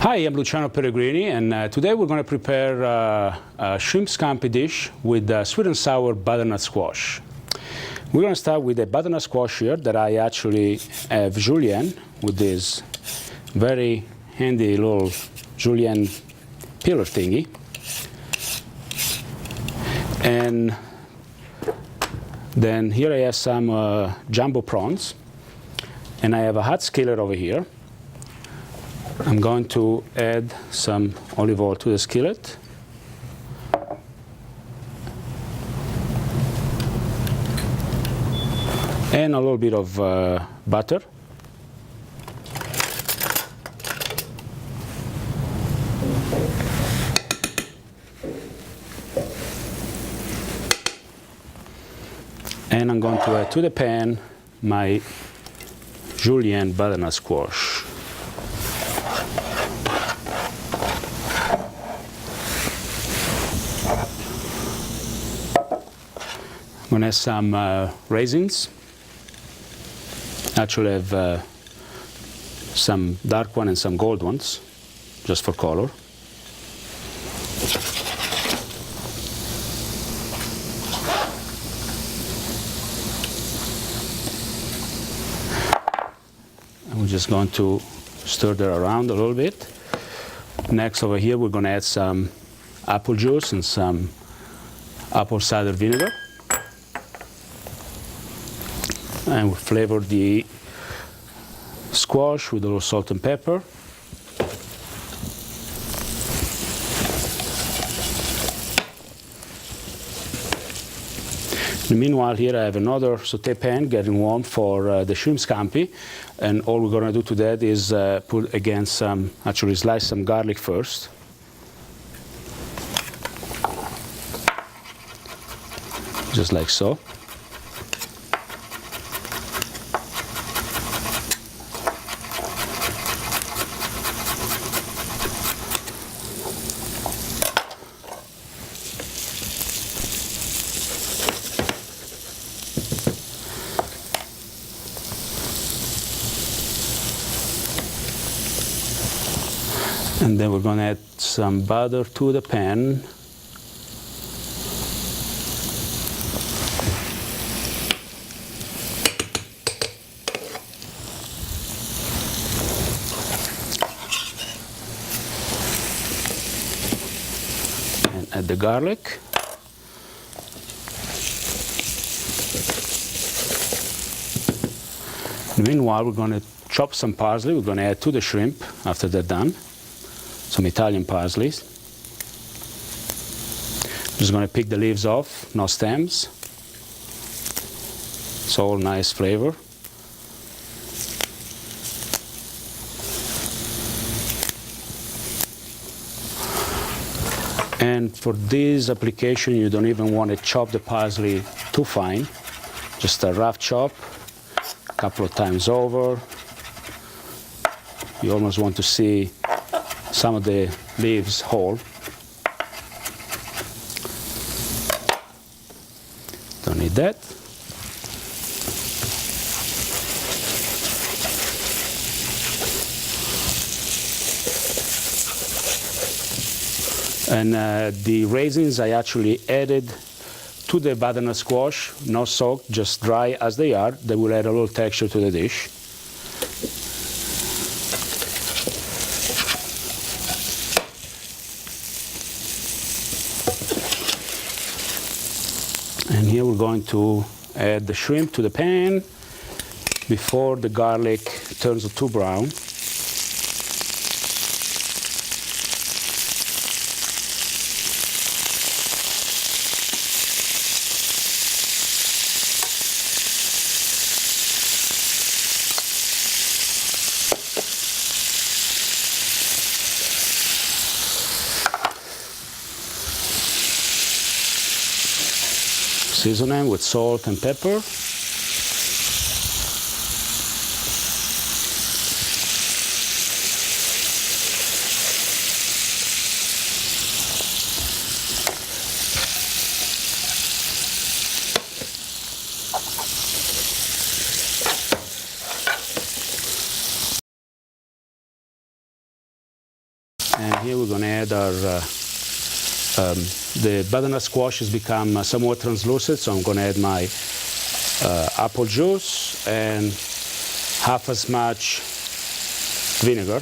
Hi, I'm Luciano Peregrini, and today we're going to prepare a shrimp scampi dish with sweet and sour butternut squash. We're going to start with a butternut squash here that I actually have julienne with this very handy little julienne peeler thingy. And then here I have some jumbo prawns, and I have a hot skillet over here. I'm going to add some olive oil to the skillet. And a little bit of butter. And I'm going to add to the pan my julienne butternut squash. I'm going to have some raisins. Actually, I have some dark ones and some gold ones, just for color. And we're just going to stir that around a little bit. Next, over here, we're going to add some apple juice and some apple cider vinegar. And we'll flavor the squash with a little salt and pepper. Meanwhile, here I have another sauté pan getting warm for the shrimp scampi. And all we're going to do to that is put again actually slice some garlic first. Just like so. And then we're going to add some butter to the pan. And add the garlic. Meanwhile, we're going to chop some parsley. We're going to add to the shrimp after they're done. Some Italian parsley. Just going to pick the leaves off, no stems. It's all nice flavor. And for this application, you don't even want to chop the parsley too fine. Just a rough chop, a couple of times over. You almost want to see some of the leaves whole. Don't need that. And the raisins I actually added to the butternut squash, not soaked, just dry as they are. They will add a little texture to the dish. And here we're going to add the shrimp to the pan before the garlic turns too brown. Season them with salt and pepper. And here we're going to add our, the butternut squash has become somewhat translucent, so I'm going to add my apple juice and half as much vinegar.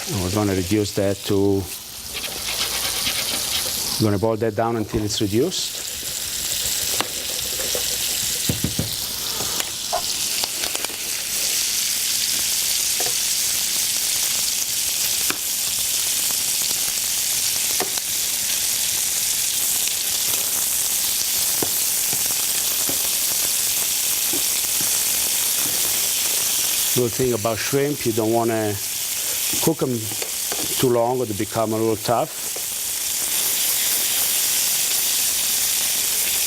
And we're going to reduce that to, we're going to boil that down until it's reduced. Good thing about shrimp, you don't want to cook them too long or they become a little tough.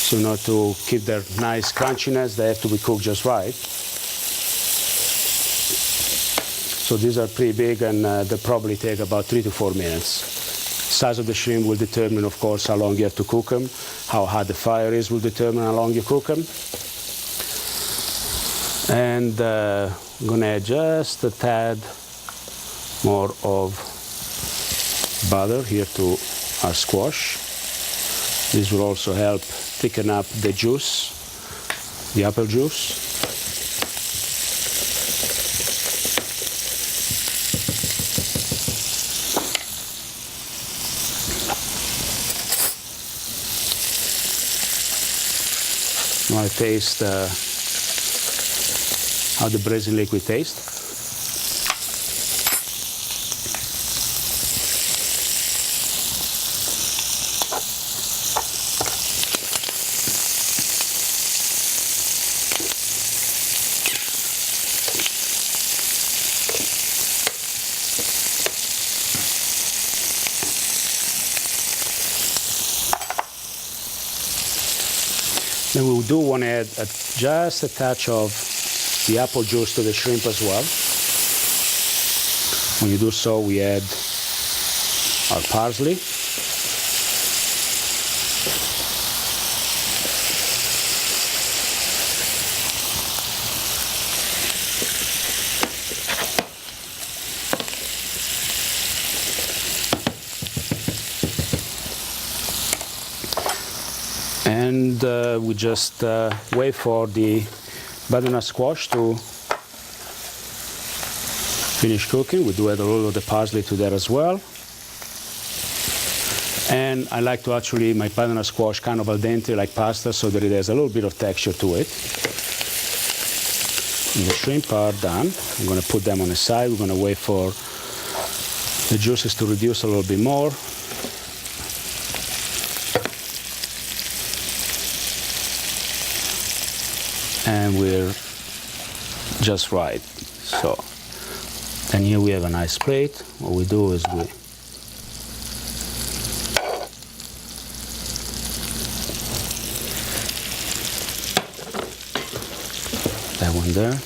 So in order to keep their nice crunchiness, they have to be cooked just right. So these are pretty big and they probably take about 3 to 4 minutes. Size of the shrimp will determine, of course, how long you have to cook them. How hot the fire is will determine how long you cook them. And I'm going to add just a tad more of butter here to our squash. This will also help thicken up the juice, the apple juice. Now I taste how the braising liquid tastes. Then we do want to add just a touch of the apple juice to the shrimp as well. When you do so, we add our parsley. And we just wait for the butternut squash to finish cooking. We do add a little of the parsley to that as well. And I like to actually my butternut squash kind of al dente like pasta, so that it has a little bit of texture to it. And the shrimp are done. I'm going to put them on the side. We're going to wait for the juices to reduce a little bit more. And we're just right. So, and here we have a nice plate. What we do is we that one there.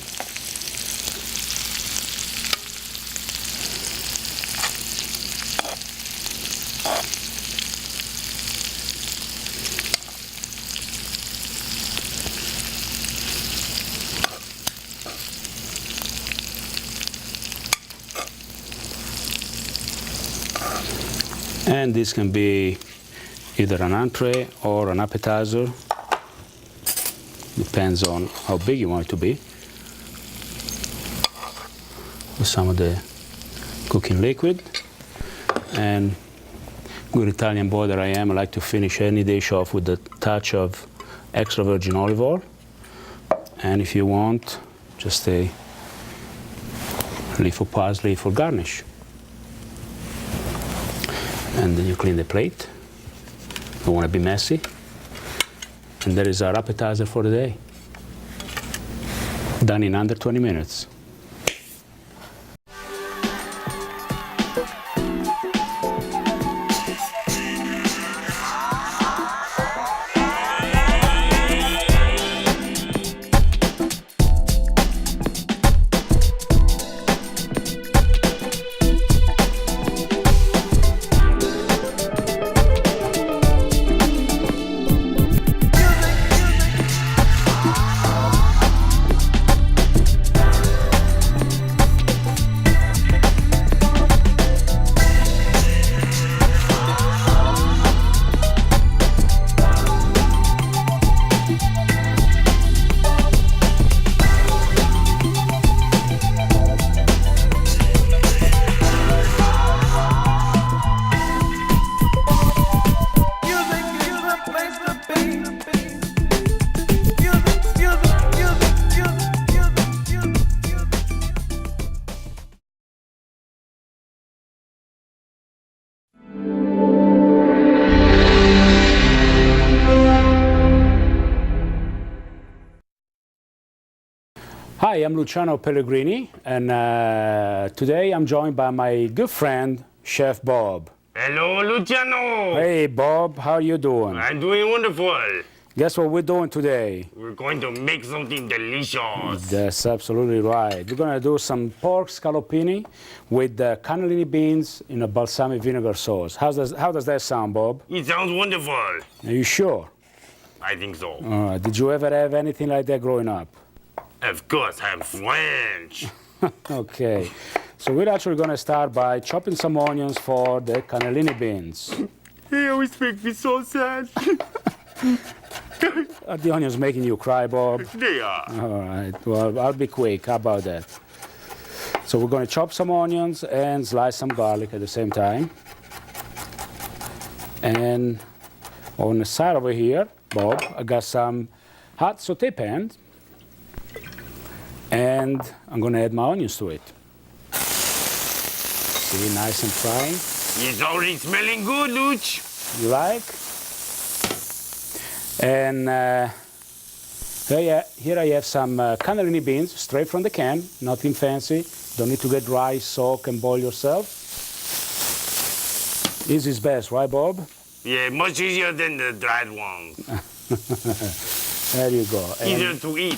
And this can be either an entree or an appetizer. Depends on how big you want it to be. With some of the cooking liquid. And good Italian boy that I am, I like to finish any dish off with a touch of extra virgin olive oil. And if you want, just a leaf of parsley for garnish. And then you clean the plate. Don't want to be messy. And there is our appetizer for the day. Done in under 20 minutes. Hi, I'm Luciano Pellegrini, and today I'm joined by my good friend, Chef Bob. Hello, Luciano. Hey, Bob, how are you doing? I'm doing wonderful. Guess what we're doing today? We're going to make something delicious. That's absolutely right. We're going to do some pork scallopini with cannellini beans in a balsamic vinegar sauce. How does that sound, Bob? It sounds wonderful. Are you sure? I think so. Did you ever have anything like that growing up? Of course, I'm French. Okay. So we're actually going to start by chopping some onions for the cannellini beans. They always make me so sad. Are the onions making you cry, Bob? They are. All right. Well, I'll be quick. How about that? So we're going to chop some onions and slice some garlic at the same time. And on the side over here, Bob, I got some hot sauté pan. And I'm going to add my onions to it. See, nice and frying. It's already smelling good, Luch. You like? And here I have some cannellini beans straight from the can, nothing fancy. Don't need to get dry, soak, and boil yourself. Easy is best, right, Bob? Yeah, much easier than the dried one. There you go. Easier to eat.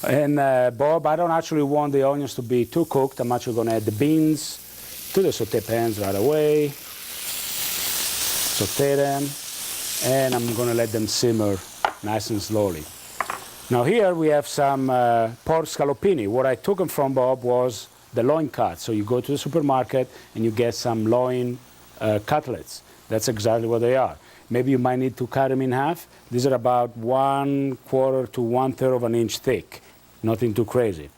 And Bob, I don't actually want the onions to be too cooked. I'm actually going to add the beans to the sauté pans right away. Sauté them. And I'm going to let them simmer nice and slowly. Now here we have some pork scallopini. What I took them from, Bob, was the loin cut. So you go to the supermarket and you get some loin cutlets. That's exactly what they are. Maybe you might need to cut them in half. These are about 1/4 to 1/3 of an inch thick. Nothing too crazy.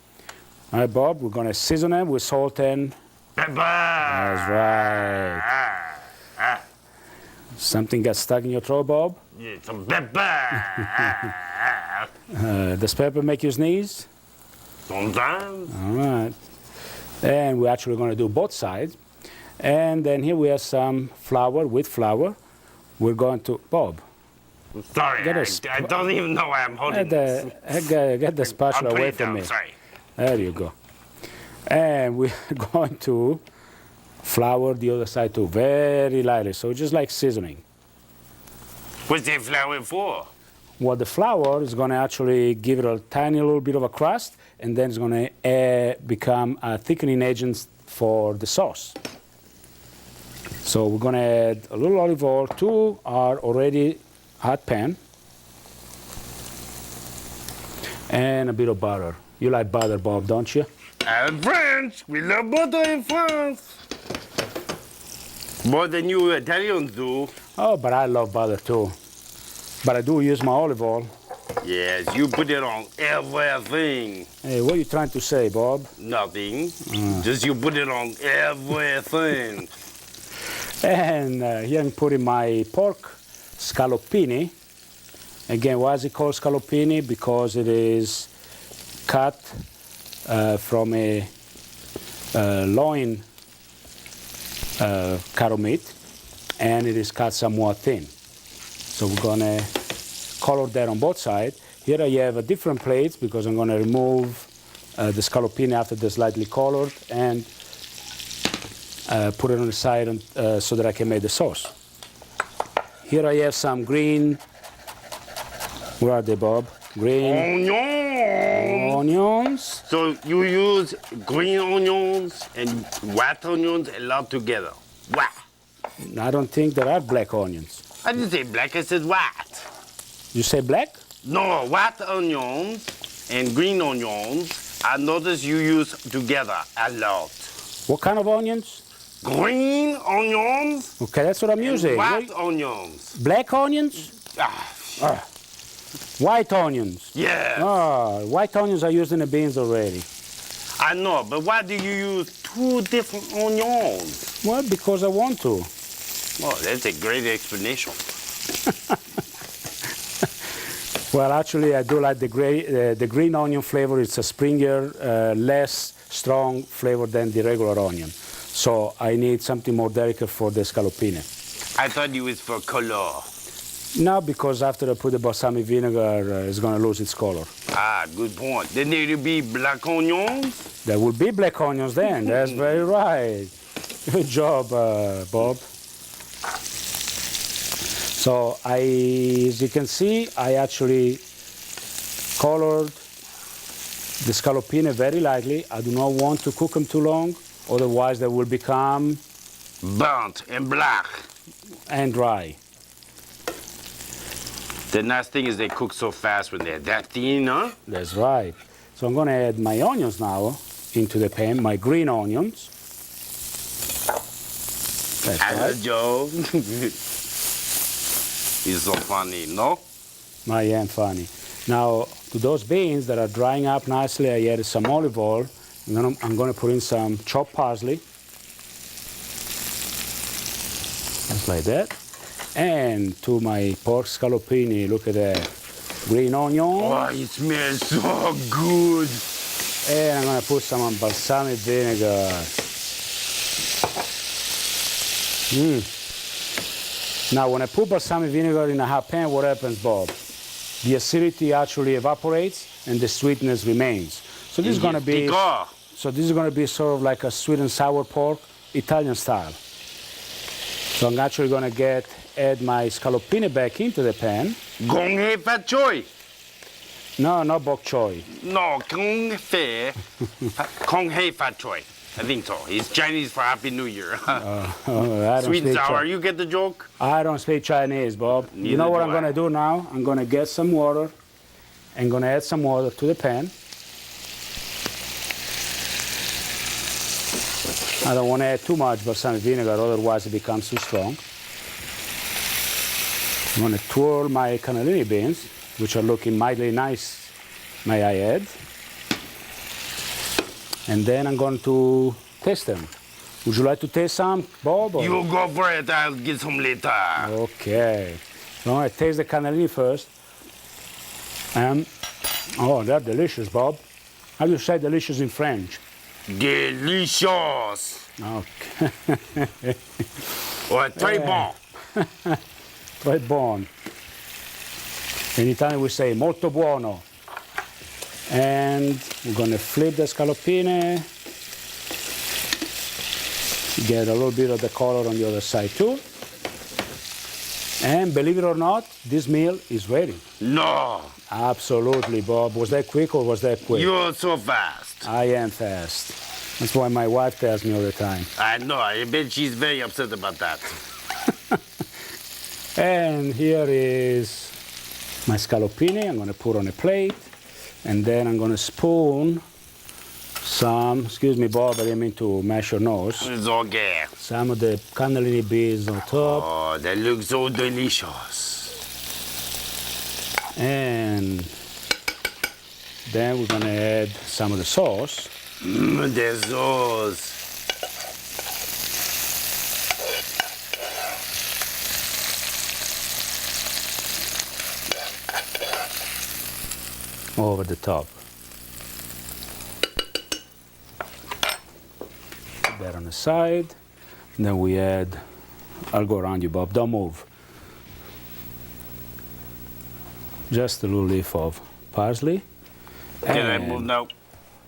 All right, Bob, we're going to season them with salt and Pepper. That's right. Something got stuck in your throat, Bob? Yeah, some pepper. Does pepper make you sneeze? Sometimes. All right. And we're actually going to do both sides. And then here we have some flour, with flour. We're going to, Bob. Sorry, I don't even know why I'm holding this. Get the spatula away from me. Sorry. There you go. And we're going to flour the other side too, very lightly. So just like seasoning. What's the flour for? Well, the flour is going to actually give it a tiny little bit of a crust, and then it's going to become a thickening agent for the sauce. So we're going to add a little olive oil to our already hot pan. And a bit of butter. You like butter, Bob, don't you? I'm French. We love butter in France. More than you Italians do. Oh, but I love butter too. But I do use my olive oil. Yes, you put it on everything. Hey, what are you trying to say, Bob? Nothing. Just you put it on everything. And here I'm putting my pork scallopini. Again, why is it called scallopini? Because it is cut from a loin cattle meat, and it is cut somewhat thin. So we're going to color that on both sides. Here I have a different plates because I'm going to remove the scallopini after they're slightly colored and put it on the side so that I can make the sauce. Here I have some green, where are they, Bob? Green onions. So you use green onions and white onions a lot together. Wow. I don't think there are black onions. I didn't say black, I said white. You say black? No, white onions and green onions, I noticed you use together a lot. What kind of onions? Green onions. Okay, that's what I'm using. White onions. Black onions? White onions. Yeah. White onions are used in the beans already. I know, but why do you use two different onions? Well, because I want to. Well, that's a great explanation. Well, actually, I do like the green onion flavor. It's a springier, less strong flavor than the regular onion. So I need something more delicate for the scallopini. I thought it was for color. No, because after I put the balsamic vinegar, it's going to lose its color. Ah, good point. Then there will be black onions. There will be black onions then. That's very right. Good job, Bob. So as you can see, I actually colored the scallopine very lightly. I do not want to cook them too long, otherwise they will become Burnt and black. and dry. The nice thing is they cook so fast when they're that thin, huh? That's right. So I'm going to add my onions now into the pan, my green onions. That's Hello, right. Joe. He's so funny, no? I am funny. Now, to those beans that are drying up nicely, I added some olive oil. I'm going to put in some chopped parsley. Just like that. And to my pork scallopini, look at that. Green onion. Oh, it smells so good. And I'm going to put some balsamic vinegar. Now, when I put balsamic vinegar in a hot pan, what happens, Bob? The acidity actually evaporates and the sweetness remains. So this is going to be sort of like a sweet and sour pork, Italian style. So I'm actually going to add my scallopine back into the pan. Gong hei fat choy. No, not bok choy. No, Kong hei fat choy. I think so. It's Chinese for Happy New Year. I don't Sweet and speak sour. You get the joke? I don't speak Chinese, Bob. You Neither know what do I'm going to do now? I'm going to get some water and going to add some water to the pan. I don't want to add too much balsamic vinegar, otherwise it becomes too strong. I'm going to twirl my cannellini beans, which are looking mildly nice, may I add. And then I'm going to taste them. Would you like to taste some, Bob? Or? You go for it. I'll get some later. Okay. So I'm going to taste the cannellini first. Oh, they're delicious, Bob. How do you say delicious in French? Delicious. Okay. Ouais, très bon. Très bon. In Italian we say molto buono. And we're going to flip the scallopine. Get a little bit of the color on the other side too. And believe it or not, this meal is ready. No. Absolutely, Bob. Was that quick or was that quick? You're so fast. I am fast. That's why my wife tells me all the time. I know. I bet she's very upset about that. And here is my scallopine. I'm going to put on a plate. And then I'm going to spoon some, excuse me, Bob, I didn't mean to mash your nose. It's okay. Some of the cannellini beans on top. Oh, they look so delicious. And then we're going to add some of the sauce. The sauce. Over the top. Put that on the side. And then we add, I'll go around you, Bob, don't move. Just a little leaf of parsley. Can I move now?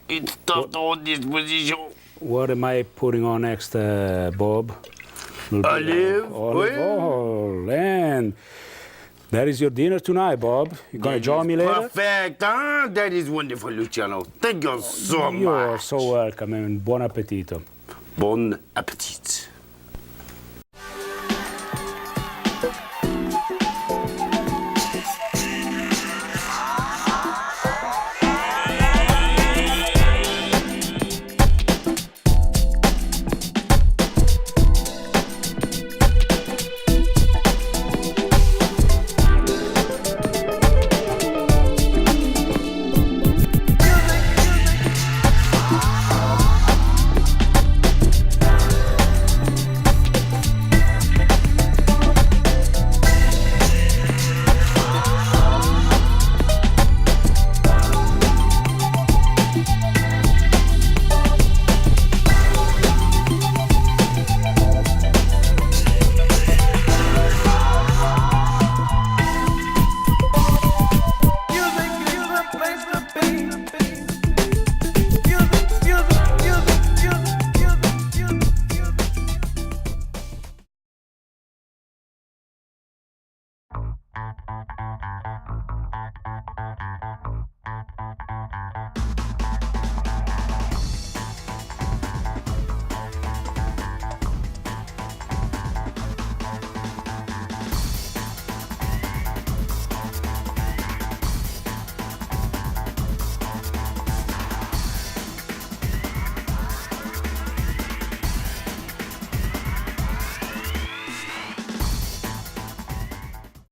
It's tough to hold this position. What am I putting on next, Bob? Olive oil. And that is your dinner tonight, Bob. You're going to join me later? Perfect. Huh? That is wonderful, Luciano. Thank you so much. You're so welcome, and buon appetito. Bon appetit.